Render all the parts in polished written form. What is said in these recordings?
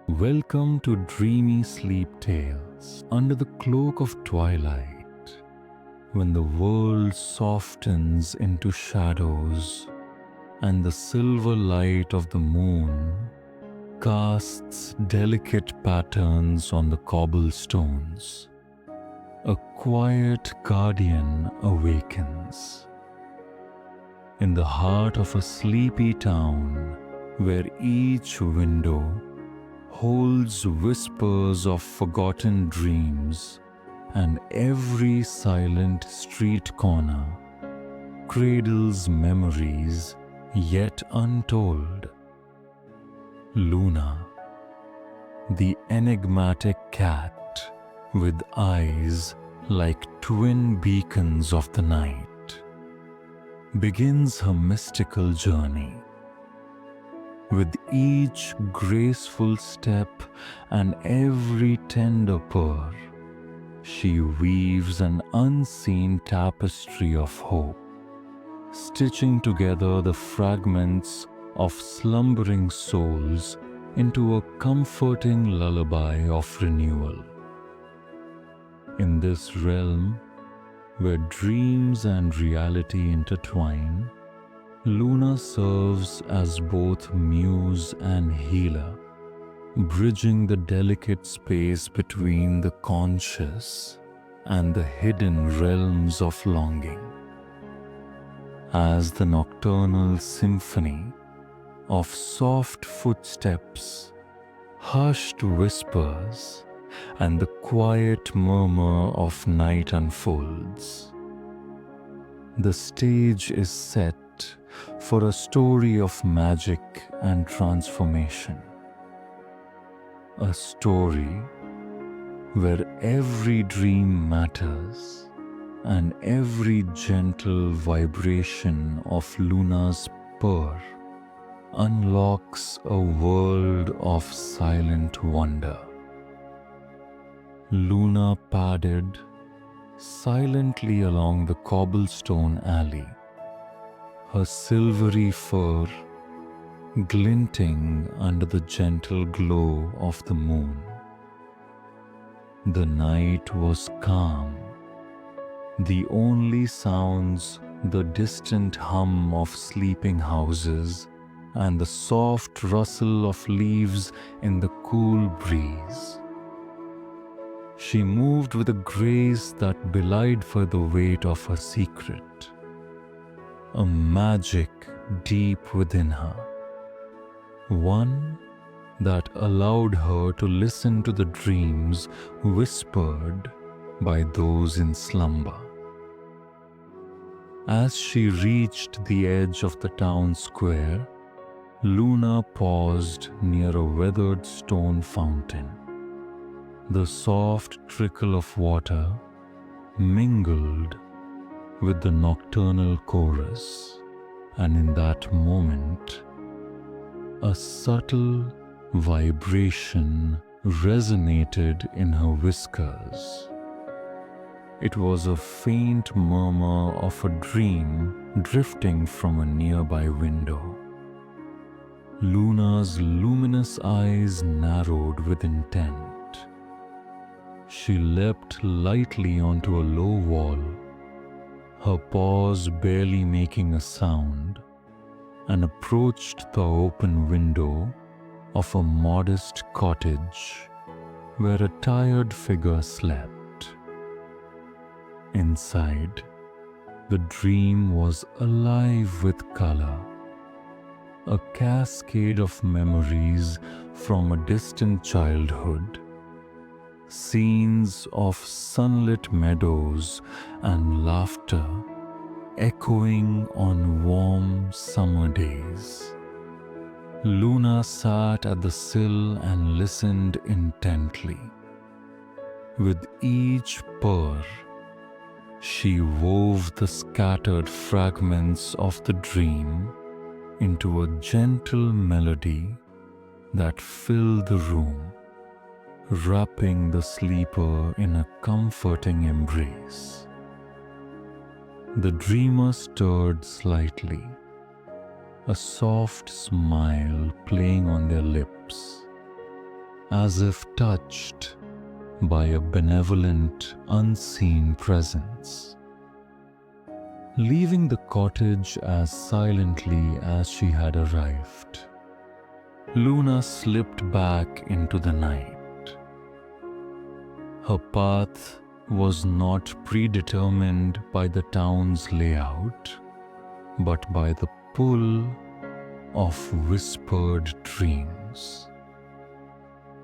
Welcome to Dreamy Sleep Tales. Under the cloak of twilight, when the world softens into shadows and the silver light of the moon casts delicate patterns on the cobblestones, a quiet guardian awakens. In the heart of a sleepy town where each window holds whispers of forgotten dreams and every silent street corner cradles memories yet untold. Luna, the enigmatic cat with eyes like twin beacons of the night, begins her mystical journey. With each graceful step and every tender purr, she weaves an unseen tapestry of hope, stitching together the fragments of slumbering souls into a comforting lullaby of renewal. In this realm, where dreams and reality intertwine, Luna serves as both muse and healer, bridging the delicate space between the conscious and the hidden realms of longing. As the nocturnal symphony of soft footsteps, hushed whispers, and the quiet murmur of night unfolds, the stage is set for a story of magic and transformation. A story where every dream matters and every gentle vibration of Luna's purr unlocks a world of silent wonder. Luna padded silently along the cobblestone alley, her silvery fur glinting under the gentle glow of the moon. The night was calm, the only sounds the distant hum of sleeping houses and the soft rustle of leaves in the cool breeze. She moved with a grace that belied for the weight of her secret, a magic deep within her, one that allowed her to listen to the dreams whispered by those in slumber. As she reached the edge of the town square, Luna paused near a weathered stone fountain. The soft trickle of water mingled with the nocturnal chorus, and in that moment, a subtle vibration resonated in her whiskers. It was a faint murmur of a dream drifting from a nearby window. Luna's luminous eyes narrowed with intent. She leapt lightly onto a low wall, her paws barely making a sound, and approached the open window of a modest cottage where a tired figure slept. Inside, the dream was alive with color, a cascade of memories from a distant childhood, scenes of sunlit meadows and laughter echoing on warm summer days. Luna sat at the sill and listened intently. With each purr, she wove the scattered fragments of the dream into a gentle melody that filled the room, wrapping the sleeper in a comforting embrace. The dreamer stirred slightly, a soft smile playing on their lips, as if touched by a benevolent, unseen presence. Leaving the cottage as silently as she had arrived, Luna slipped back into the night. Her path was not predetermined by the town's layout, but by the pull of whispered dreams.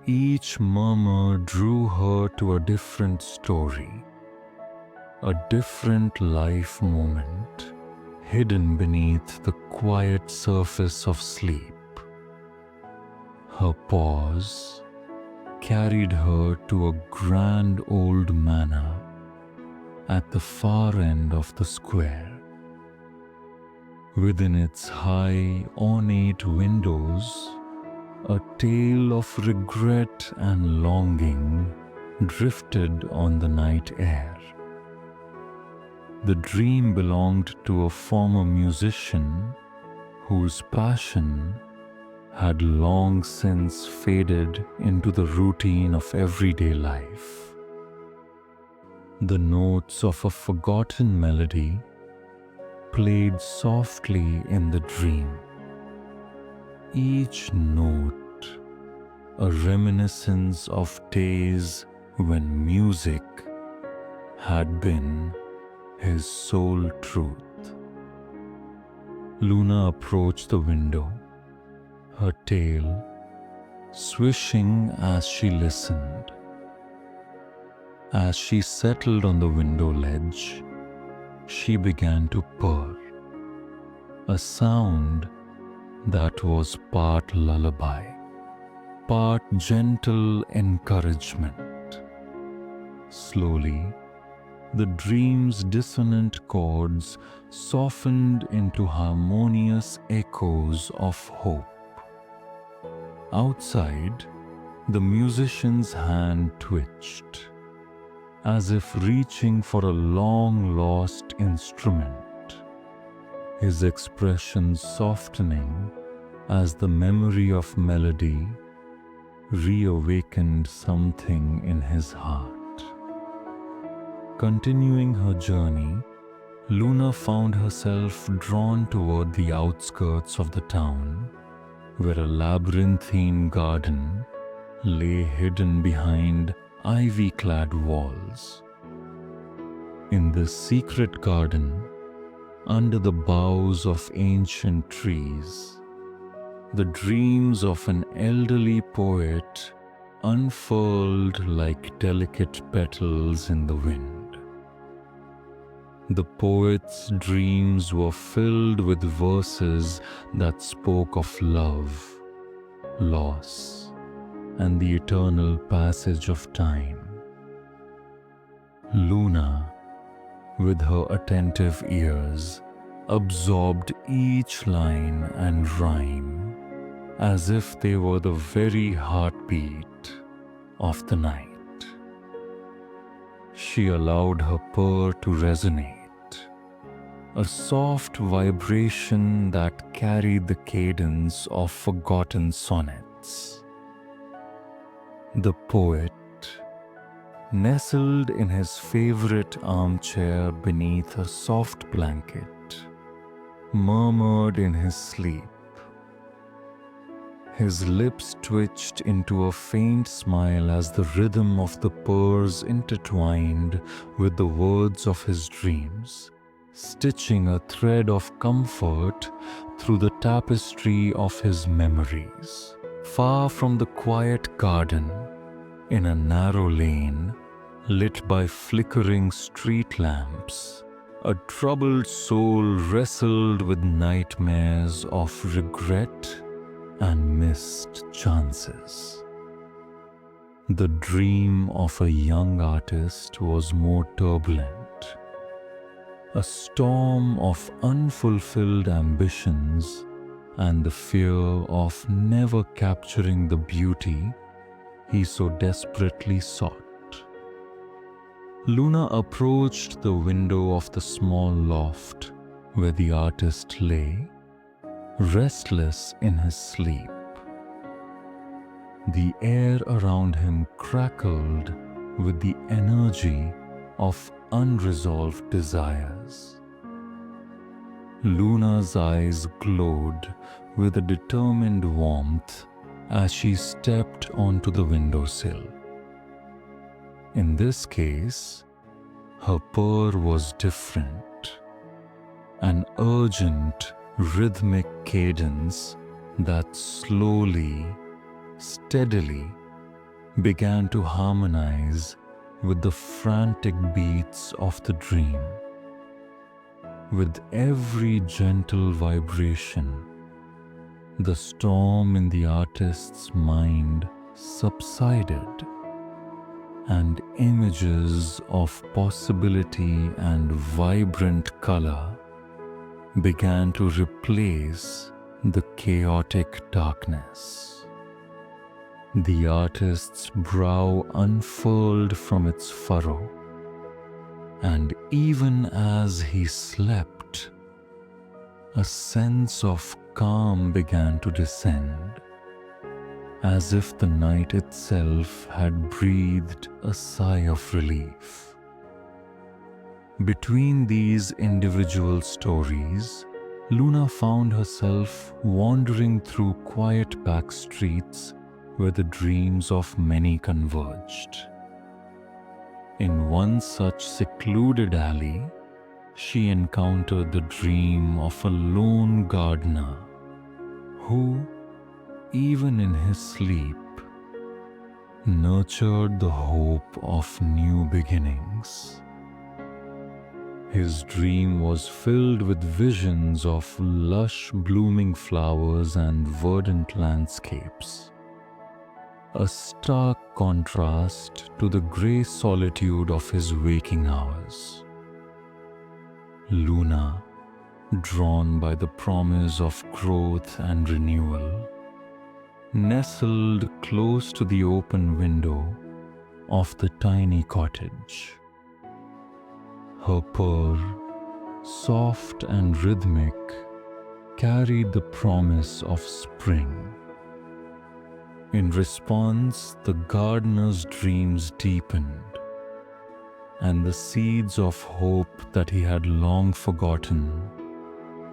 Each murmur drew her to a different story, a different life moment hidden beneath the quiet surface of sleep. Her pause carried her to a grand old manor at the far end of the square. Within its high, ornate windows, a tale of regret and longing drifted on the night air. The dream belonged to a former musician whose passion had long since faded into the routine of everyday life. The notes of a forgotten melody played softly in the dream, each note a reminiscence of days when music had been his sole truth. Luna approached the window, her tail swishing as she listened. As she settled on the window ledge, she began to purr, a sound that was part lullaby, part gentle encouragement. Slowly, the dream's dissonant chords softened into harmonious echoes of hope. Outside, the musician's hand twitched, as if reaching for a long-lost instrument, his expression softening as the memory of melody reawakened something in his heart. Continuing her journey, Luna found herself drawn toward the outskirts of the town, where a labyrinthine garden lay hidden behind ivy-clad walls. In this secret garden, under the boughs of ancient trees, the dreams of an elderly poet unfurled like delicate petals in the wind. The poet's dreams were filled with verses that spoke of love, loss, and the eternal passage of time. Luna, with her attentive ears, absorbed each line and rhyme as if they were the very heartbeat of the night. She allowed her purr to resonate, a soft vibration that carried the cadence of forgotten sonnets. The poet, nestled in his favorite armchair beneath a soft blanket, murmured in his sleep. His lips twitched into a faint smile as the rhythm of the purrs intertwined with the words of his dreams, stitching a thread of comfort through the tapestry of his memories. Far from the quiet garden, in a narrow lane lit by flickering street lamps, a troubled soul wrestled with nightmares of regret and missed chances. The dream of a young artist was more turbulent, a storm of unfulfilled ambitions and the fear of never capturing the beauty he so desperately sought. Luna approached the window of the small loft where the artist lay, restless in his sleep. The air around him crackled with the energy of unresolved desires. Luna's eyes glowed with a determined warmth as she stepped onto the windowsill. In this case, her purr was different, an urgent, rhythmic cadence that slowly, steadily began to harmonize with the frantic beats of the dream. With every gentle vibration, the storm in the artist's mind subsided, and images of possibility and vibrant color began to replace the chaotic darkness. The artist's brow unfurled from its furrow, and even as he slept, a sense of calm began to descend, as if the night itself had breathed a sigh of relief. Between these individual stories, Luna found herself wandering through quiet back streets where the dreams of many converged. In one such secluded alley, she encountered the dream of a lone gardener who, even in his sleep, nurtured the hope of new beginnings. His dream was filled with visions of lush blooming flowers and verdant landscapes, a stark contrast to the grey solitude of his waking hours. Luna, drawn by the promise of growth and renewal, nestled close to the open window of the tiny cottage. Her purr, soft and rhythmic, carried the promise of spring. In response, the gardener's dreams deepened, and the seeds of hope that he had long forgotten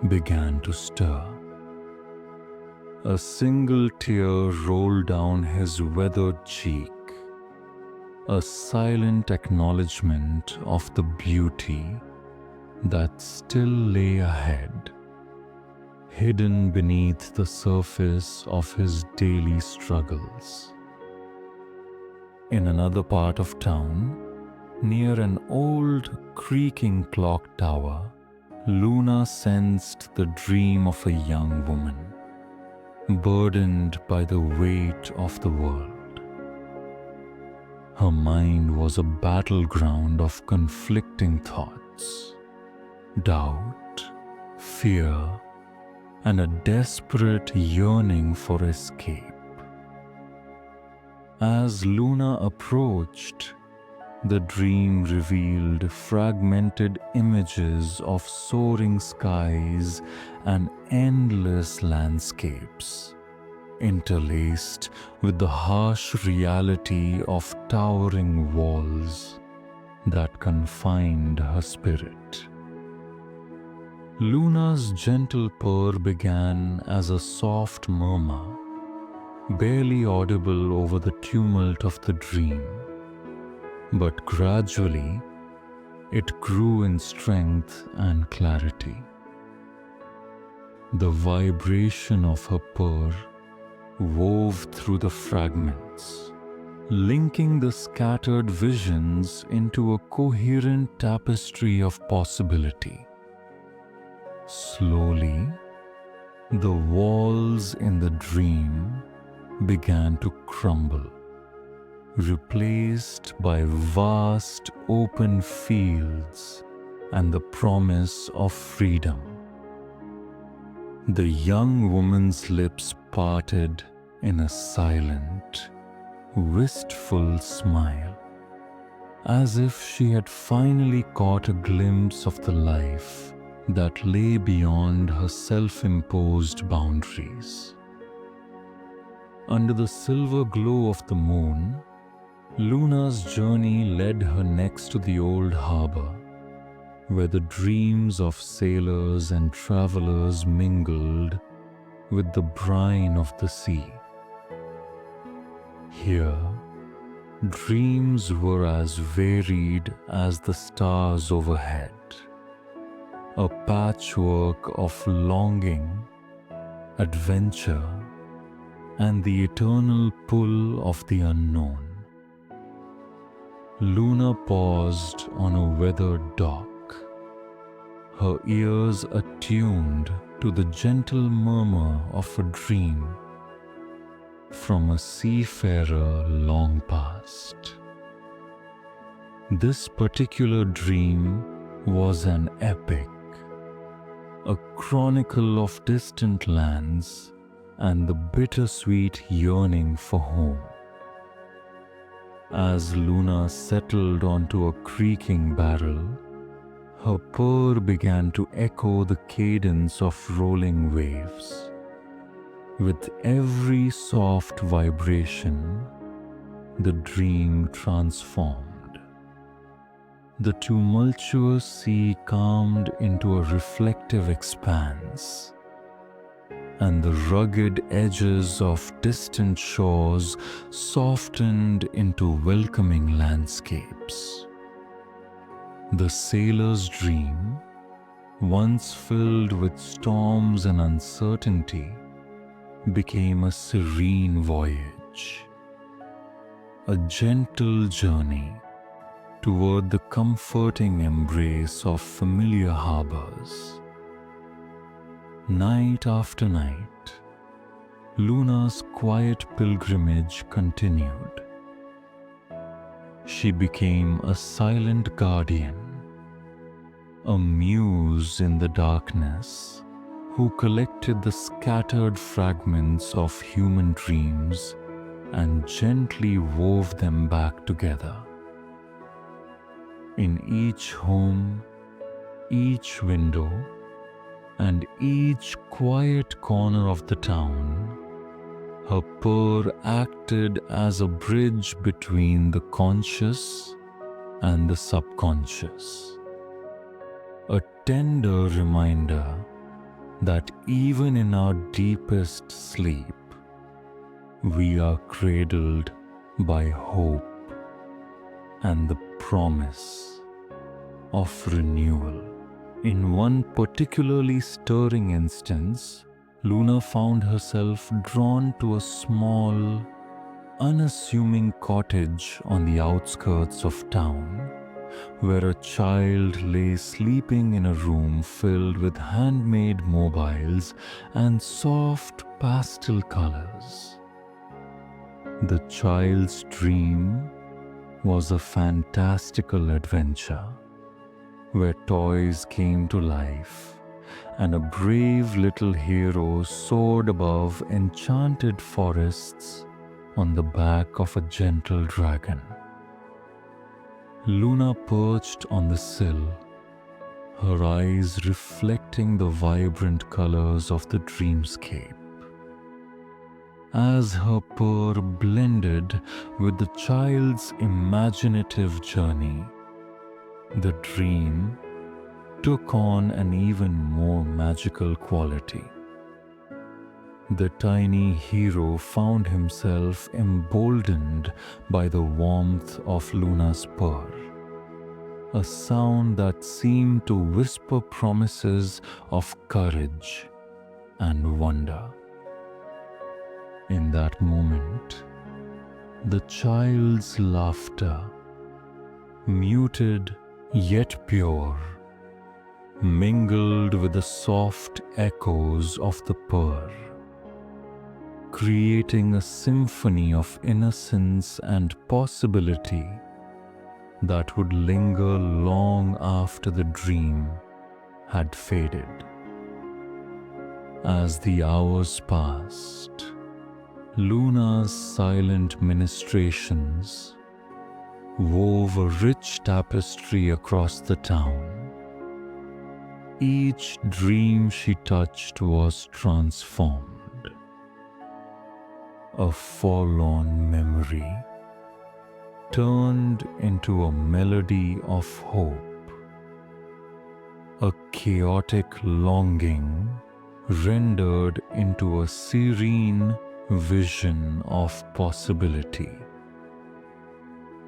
began to stir. A single tear rolled down his weathered cheek, a silent acknowledgement of the beauty that still lay ahead, hidden beneath the surface of his daily struggles. In another part of town, near an old creaking clock tower, Luna sensed the dream of a young woman, burdened by the weight of the world. Her mind was a battleground of conflicting thoughts, doubt, fear, and a desperate yearning for escape. As Luna approached, the dream revealed fragmented images of soaring skies and endless landscapes, interlaced with the harsh reality of towering walls that confined her spirit. Luna's gentle purr began as a soft murmur, barely audible over the tumult of the dream. But gradually, it grew in strength and clarity. The vibration of her purr wove through the fragments, linking the scattered visions into a coherent tapestry of possibility. Slowly, the walls in the dream began to crumble, replaced by vast open fields and the promise of freedom. The young woman's lips parted in a silent, wistful smile, as if she had finally caught a glimpse of the life that lay beyond her self-imposed boundaries. Under the silver glow of the moon, Luna's journey led her next to the old harbor, where the dreams of sailors and travelers mingled with the brine of the sea. Here, dreams were as varied as the stars overhead, a patchwork of longing, adventure, and the eternal pull of the unknown. Luna paused on a weathered dock, her ears attuned to the gentle murmur of a dream from a seafarer long past. This particular dream was an epic, a chronicle of distant lands and the bittersweet yearning for home. As Luna settled onto a creaking barrel, her purr began to echo the cadence of rolling waves. With every soft vibration, the dream transformed. The tumultuous sea calmed into a reflective expanse, and the rugged edges of distant shores softened into welcoming landscapes. The sailor's dream, once filled with storms and uncertainty, became a serene voyage, a gentle journey toward the comforting embrace of familiar harbors. Night after night, Luna's quiet pilgrimage continued. She became a silent guardian, a muse in the darkness who collected the scattered fragments of human dreams and gently wove them back together. In each home, each window, and each quiet corner of the town, her purr acted as a bridge between the conscious and the subconscious, a tender reminder that even in our deepest sleep, we are cradled by hope and the promise of renewal. In one particularly stirring instance, Luna found herself drawn to a small, unassuming cottage on the outskirts of town, where a child lay sleeping in a room filled with handmade mobiles and soft pastel colors. The child's dream was a fantastical adventure where toys came to life and a brave little hero soared above enchanted forests on the back of a gentle dragon. Luna perched on the sill, her eyes reflecting the vibrant colors of the dreamscape. As her purr blended with the child's imaginative journey, the dream took on an even more magical quality. The tiny hero found himself emboldened by the warmth of Luna's purr, a sound that seemed to whisper promises of courage and wonder. In that moment, the child's laughter, muted yet pure, mingled with the soft echoes of the purr, creating a symphony of innocence and possibility that would linger long after the dream had faded. As the hours passed, Luna's silent ministrations wove a rich tapestry across the town. Each dream she touched was transformed. a forlorn memory, turned into a melody of hope, a chaotic longing rendered into a serene vision of possibility.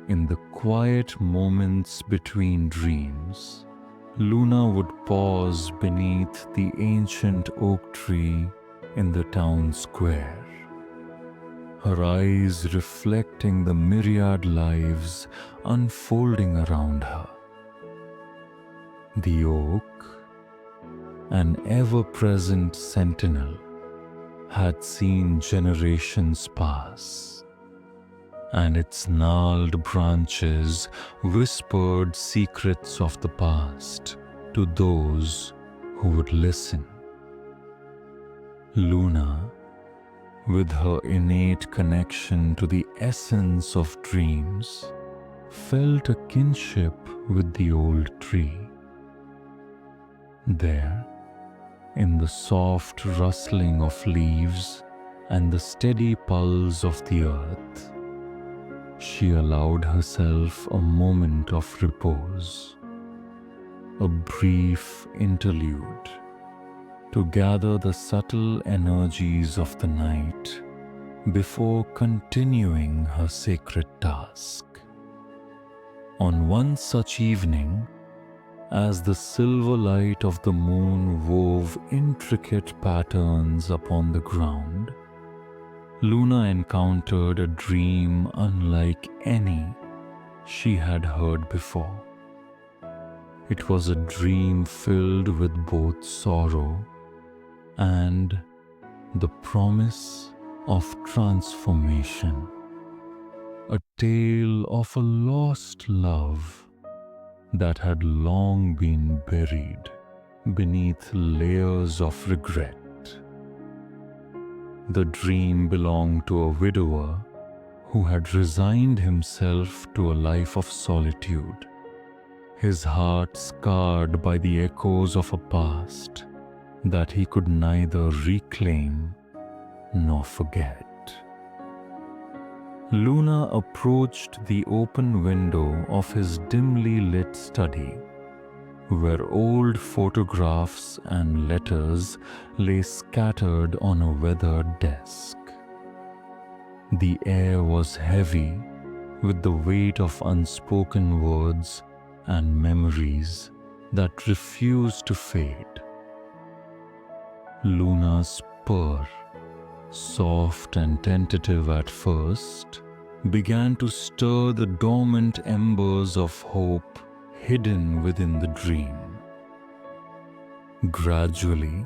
In the quiet moments between dreams, Luna would pause beneath the ancient oak tree in the town square, her eyes reflecting the myriad lives unfolding around her. The oak, an ever-present sentinel, had seen generations pass, and its gnarled branches whispered secrets of the past to those who would listen. Luna, with her innate connection to the essence of dreams, felt a kinship with the old tree. There, in the soft rustling of leaves and the steady pulse of the earth, she allowed herself a moment of repose, a brief interlude to gather the subtle energies of the night before continuing her sacred task. On one such evening, as the silver light of the moon wove intricate patterns upon the ground, Luna encountered a dream unlike any she had heard before. It was a dream filled with both sorrow and the promise of transformation, a tale of a lost love that had long been buried beneath layers of regret. The dream belonged to a widower who had resigned himself to a life of solitude, his heart scarred by the echoes of a past that he could neither reclaim nor forget. Luna approached the open window of his dimly lit study, where old photographs and letters lay scattered on a weathered desk. The air was heavy with the weight of unspoken words and memories that refused to fade. Luna's purr, soft and tentative at first, began to stir the dormant embers of hope hidden within the dream. Gradually,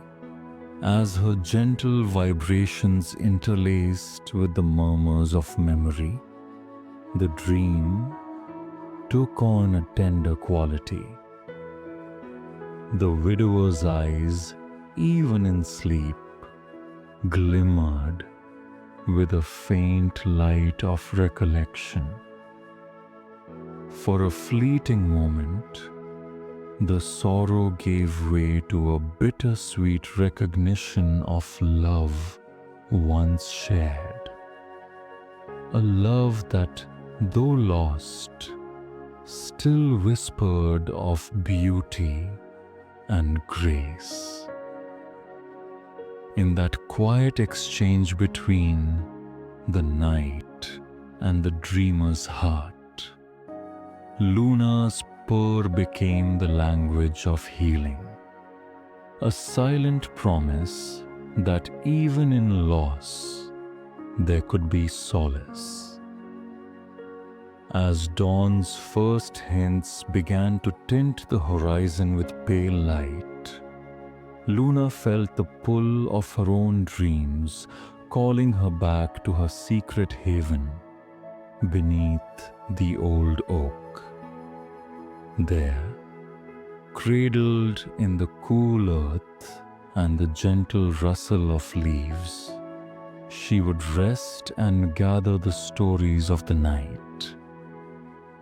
as her gentle vibrations interlaced with the murmurs of memory, the dream took on a tender quality. The widower's eyes, even in sleep, glimmered with a faint light of recollection. For a fleeting moment, the sorrow gave way to a bittersweet recognition of love once shared. A love that, though lost, still whispered of beauty and grace. In that quiet exchange between the night and the dreamer's heart, Luna's purr became the language of healing, a silent promise that even in loss there could be solace. As dawn's first hints began to tint the horizon with pale light, Luna felt the pull of her own dreams calling her back to her secret haven beneath the old oak. There, cradled in the cool earth and the gentle rustle of leaves, she would rest and gather the stories of the night,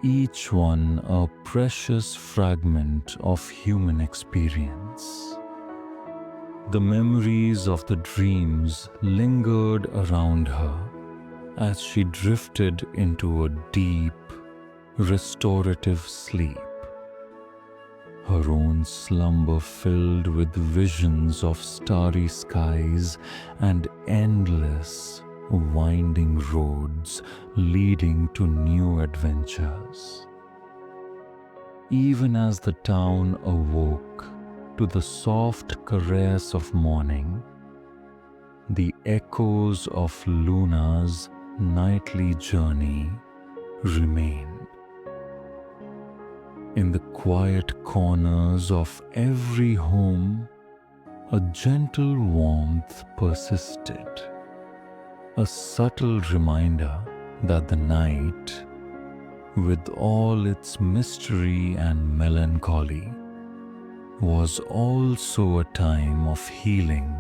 each one a precious fragment of human experience. The memories of the dreams lingered around her as she drifted into a deep, restorative sleep, her own slumber filled with visions of starry skies and endless, winding roads leading to new adventures. Even as the town awoke to the soft caress of morning, the echoes of Luna's nightly journey remained. In the quiet corners of every home, a gentle warmth persisted, a subtle reminder that the night, with all its mystery and melancholy, was also a time of healing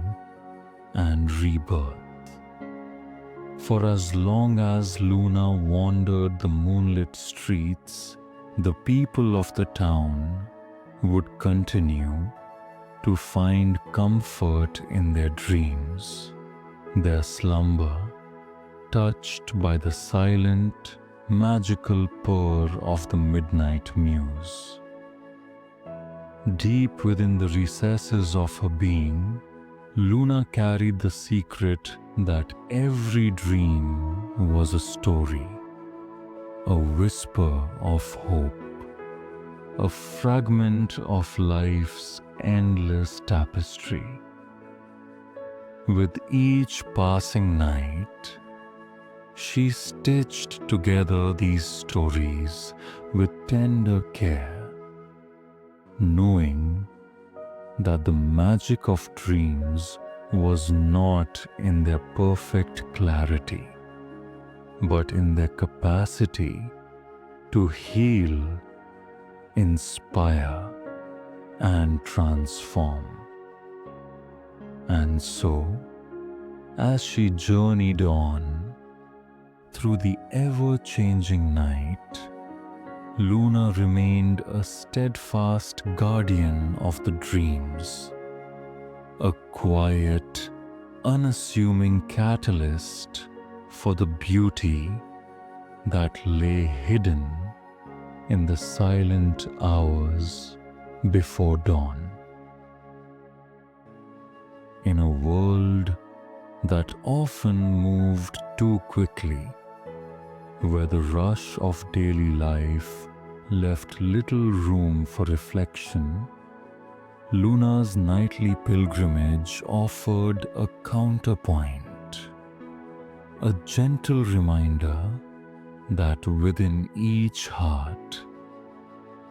and rebirth. For as long as Luna wandered the moonlit streets, the people of the town would continue to find comfort in their dreams, their slumber touched by the silent, magical purr of the midnight muse. Deep within the recesses of her being, Luna carried the secret that every dream was a story, a whisper of hope, a fragment of life's endless tapestry. With each passing night, she stitched together these stories with tender care, knowing that the magic of dreams was not in their perfect clarity, but in their capacity to heal, inspire, and transform. And so, as she journeyed on through the ever-changing night, Luna remained a steadfast guardian of the dreams, a quiet, unassuming catalyst for the beauty that lay hidden in the silent hours before dawn. In a world that often moved too quickly, where the rush of daily life left little room for reflection, Luna's nightly pilgrimage offered a counterpoint, a gentle reminder that within each heart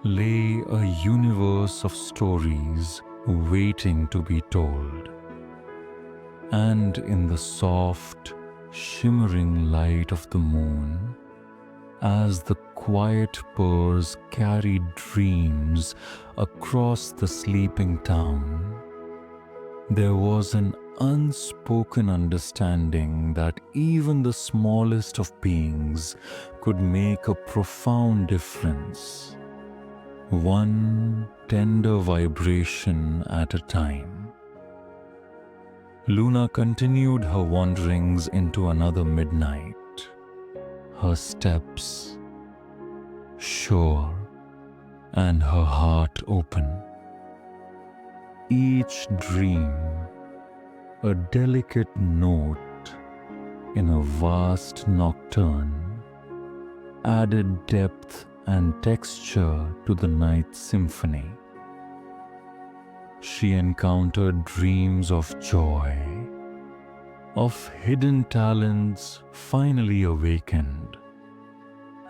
lay a universe of stories waiting to be told. And in the soft, shimmering light of the moon, as the quiet purrs carried dreams across the sleeping town, there was an unspoken understanding that even the smallest of beings could make a profound difference, one tender vibration at a time. Luna continued her wanderings into another midnight, her steps sure and her heart open. Each dream a delicate note in a vast nocturne added depth and texture to the night's symphony. She encountered dreams of joy, of hidden talents finally awakened,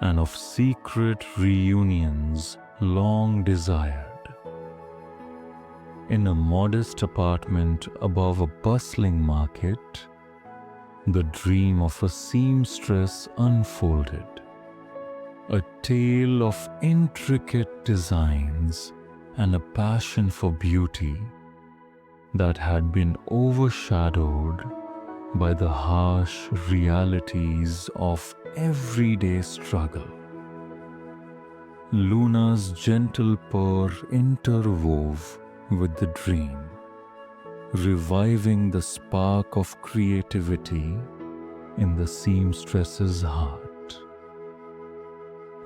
and of secret reunions long desired. In a modest apartment above a bustling market, the dream of a seamstress unfolded, a tale of intricate designs and a passion for beauty that had been overshadowed by the harsh realities of everyday struggle. Luna's gentle purr interwove with the dream, reviving the spark of creativity in the seamstress's heart.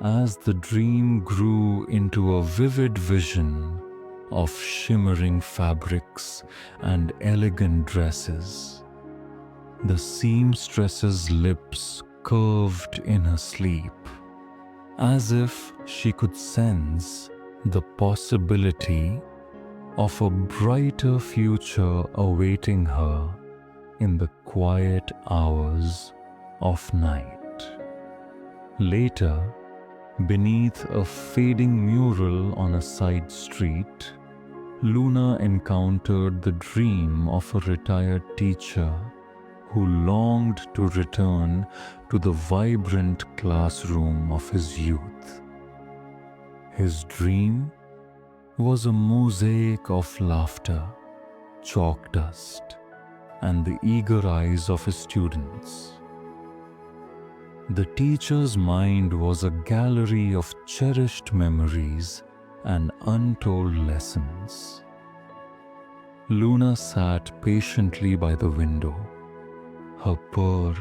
As the dream grew into a vivid vision of shimmering fabrics and elegant dresses, the seamstress's lips curved in her sleep, as if she could sense the possibility of a brighter future awaiting her in the quiet hours of night. Later, beneath a fading mural on a side street, Luna encountered the dream of a retired teacher who longed to return to the vibrant classroom of his youth. His dream was a mosaic of laughter, chalk dust, and the eager eyes of his students. The teacher's mind was a gallery of cherished memories and untold lessons. Luna sat patiently by the window, her purr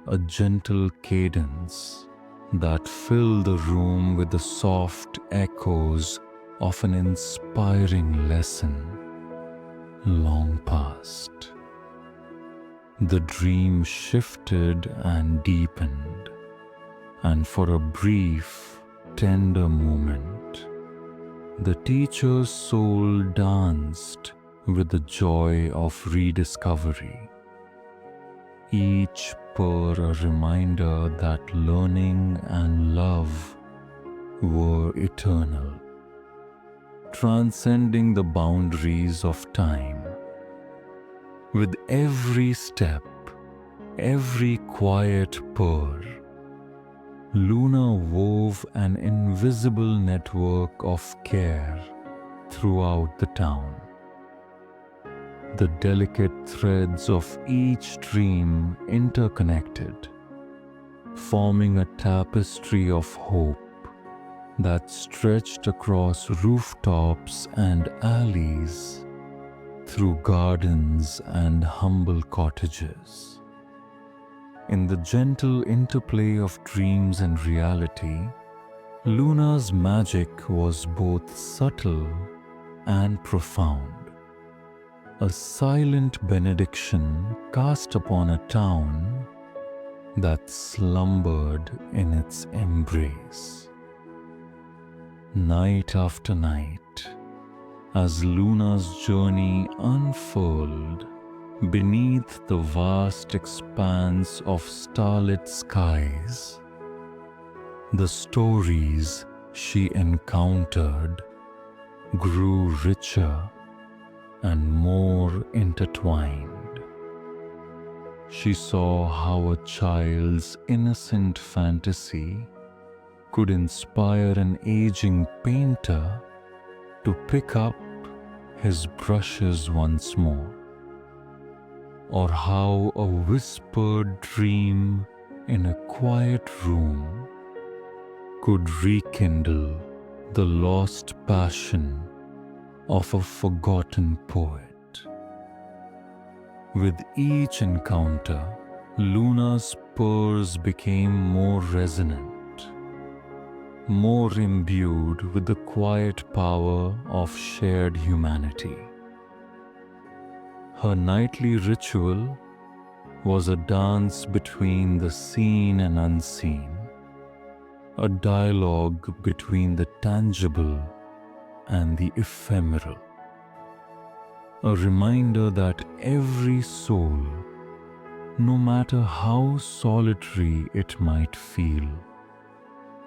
a gentle cadence that filled the room with the soft echoes of an inspiring lesson long past. The dream shifted and deepened, and for a brief, tender moment, the teacher's soul danced with the joy of rediscovery. Each purr a reminder that learning and love were eternal, transcending the boundaries of time. With every step, every quiet purr, Luna wove an invisible network of care throughout the town. The delicate threads of each dream interconnected, forming a tapestry of hope that stretched across rooftops and alleys, through gardens and humble cottages. In the gentle interplay of dreams and reality, Luna's magic was both subtle and profound, a silent benediction cast upon a town that slumbered in its embrace. Night after night, as Luna's journey unfurled beneath the vast expanse of starlit skies, the stories she encountered grew richer and more intertwined. She saw how a child's innocent fantasy could inspire an aging painter to pick up his brushes once more, or how a whispered dream in a quiet room could rekindle the lost passion of a forgotten poet. With each encounter, Luna's purrs became more resonant, more imbued with the quiet power of shared humanity. Her nightly ritual was a dance between the seen and unseen, a dialogue between the tangible and the ephemeral, a reminder that every soul, no matter how solitary it might feel,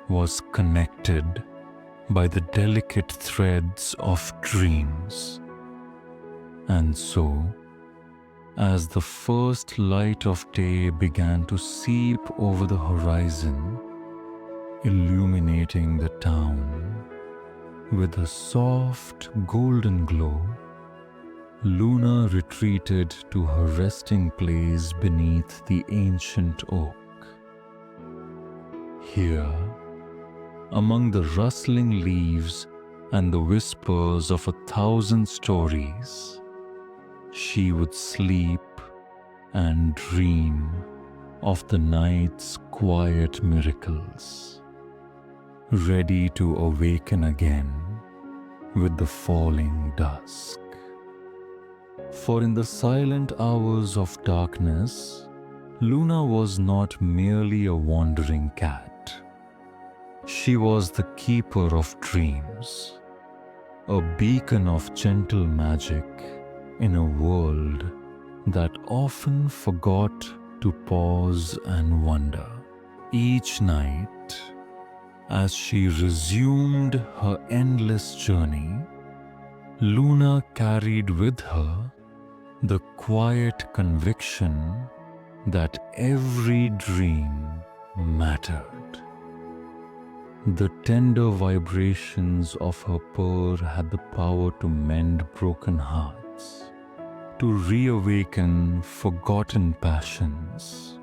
was connected by the delicate threads of dreams. And so, as the first light of day began to seep over the horizon, illuminating the town with a soft golden glow, Luna retreated to her resting place beneath the ancient oak. Here, among the rustling leaves and the whispers of 1,000 stories, she would sleep and dream of the night's quiet miracles, ready to awaken again with the falling dusk. For in the silent hours of darkness, Luna was not merely a wandering cat. She was the keeper of dreams, a beacon of gentle magic in a world that often forgot to pause and wonder. Each night, as she resumed her endless journey, Luna carried with her the quiet conviction that every dream mattered. The tender vibrations of her purr had the power to mend broken hearts, to reawaken forgotten passions,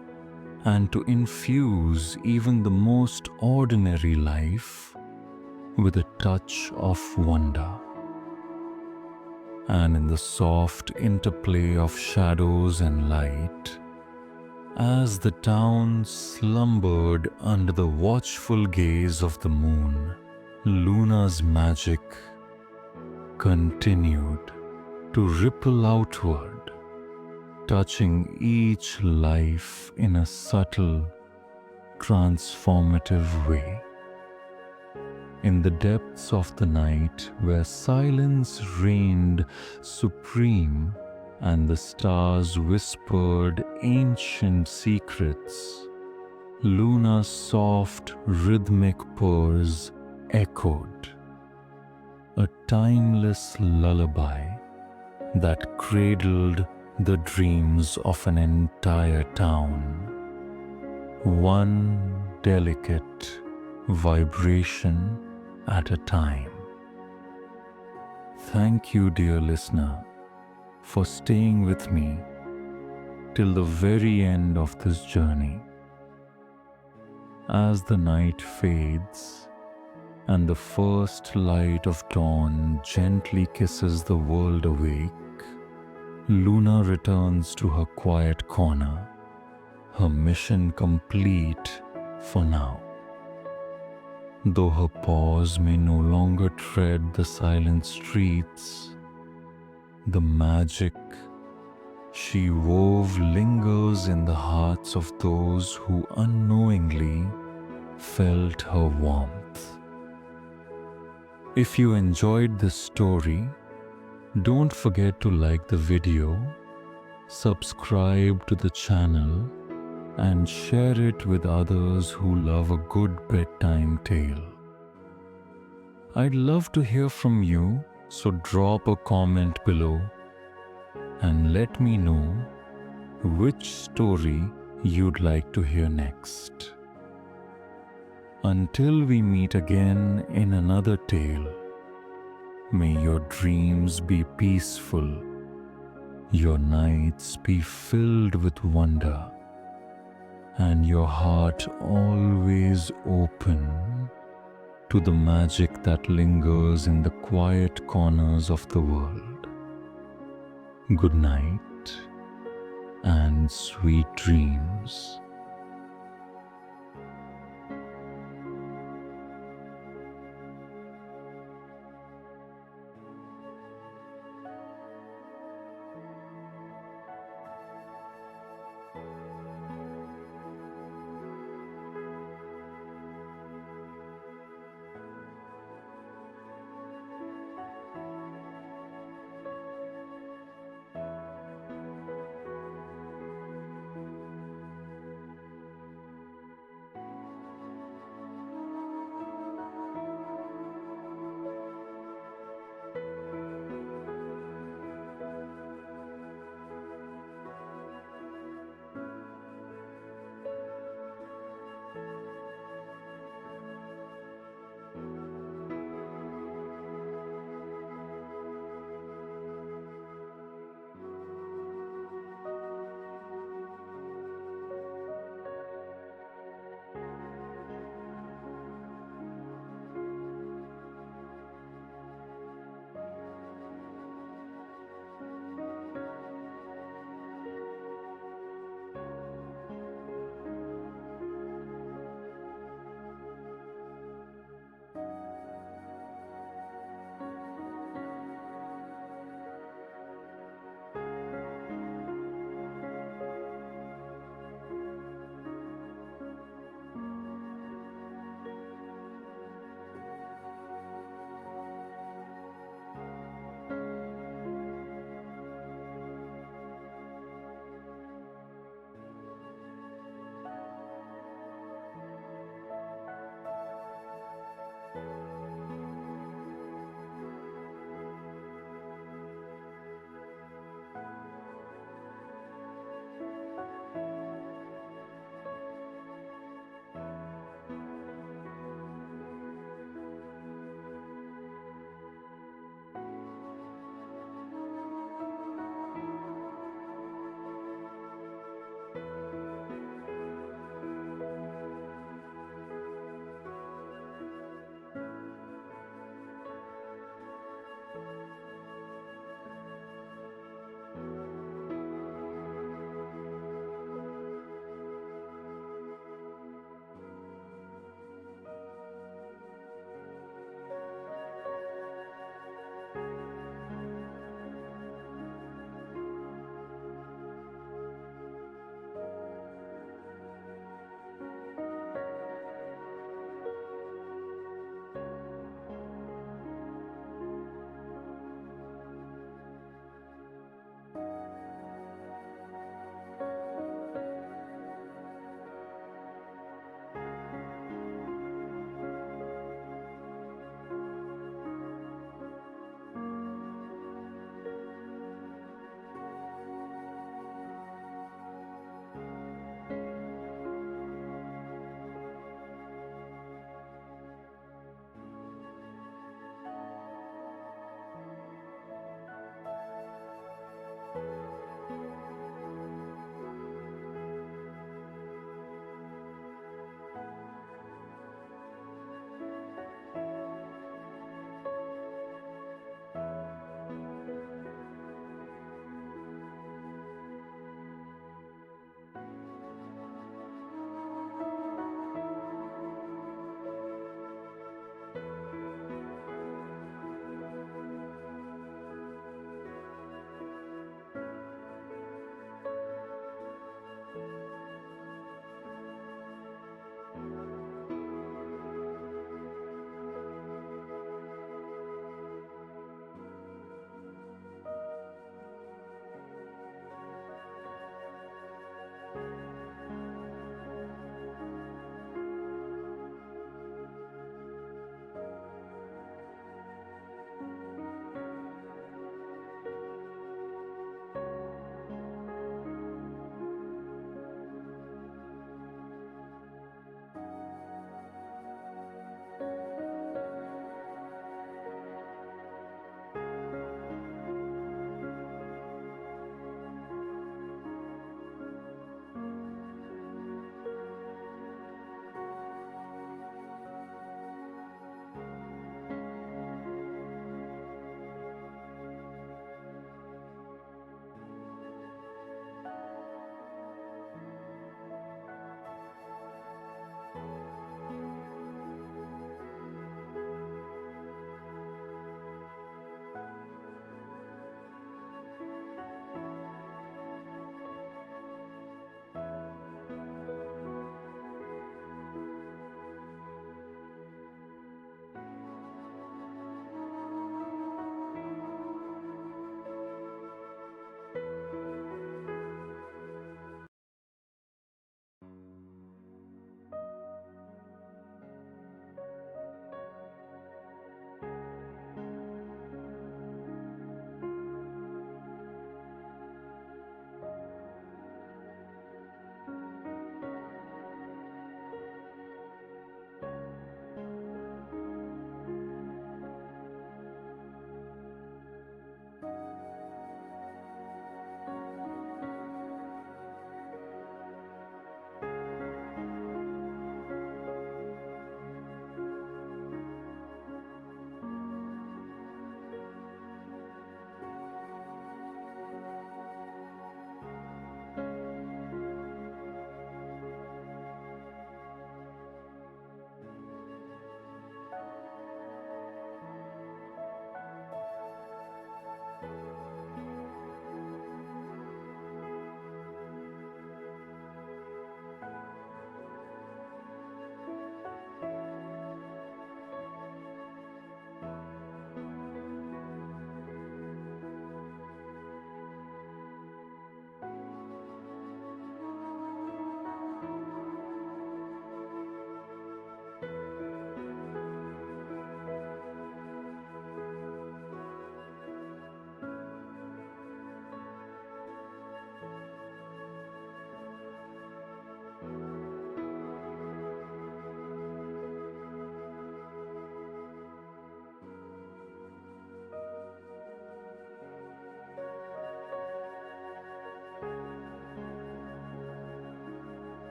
and to infuse even the most ordinary life with a touch of wonder. And in the soft interplay of shadows and light, as the town slumbered under the watchful gaze of the moon, Luna's magic continued to ripple outward, touching each life in a subtle, transformative way. In the depths of the night, where silence reigned supreme and the stars whispered ancient secrets, Luna's soft, rhythmic purrs echoed, a timeless lullaby that cradled the dreams of an entire town, one delicate vibration at a time. Thank you, dear listener, for staying with me till the very end of this journey. As the night fades and the first light of dawn gently kisses the world awake, Luna returns to her quiet corner, her mission complete for now. Though her paws may no longer tread the silent streets, the magic she wove lingers in the hearts of those who unknowingly felt her warmth. If you enjoyed this story, don't forget to like the video, subscribe to the channel, and share it with others who love a good bedtime tale. I'd love to hear from you, so drop a comment below and let me know which story you'd like to hear next. Until we meet again in another tale, may your dreams be peaceful, your nights be filled with wonder, and your heart always open to the magic that lingers in the quiet corners of the world. Good night and sweet dreams.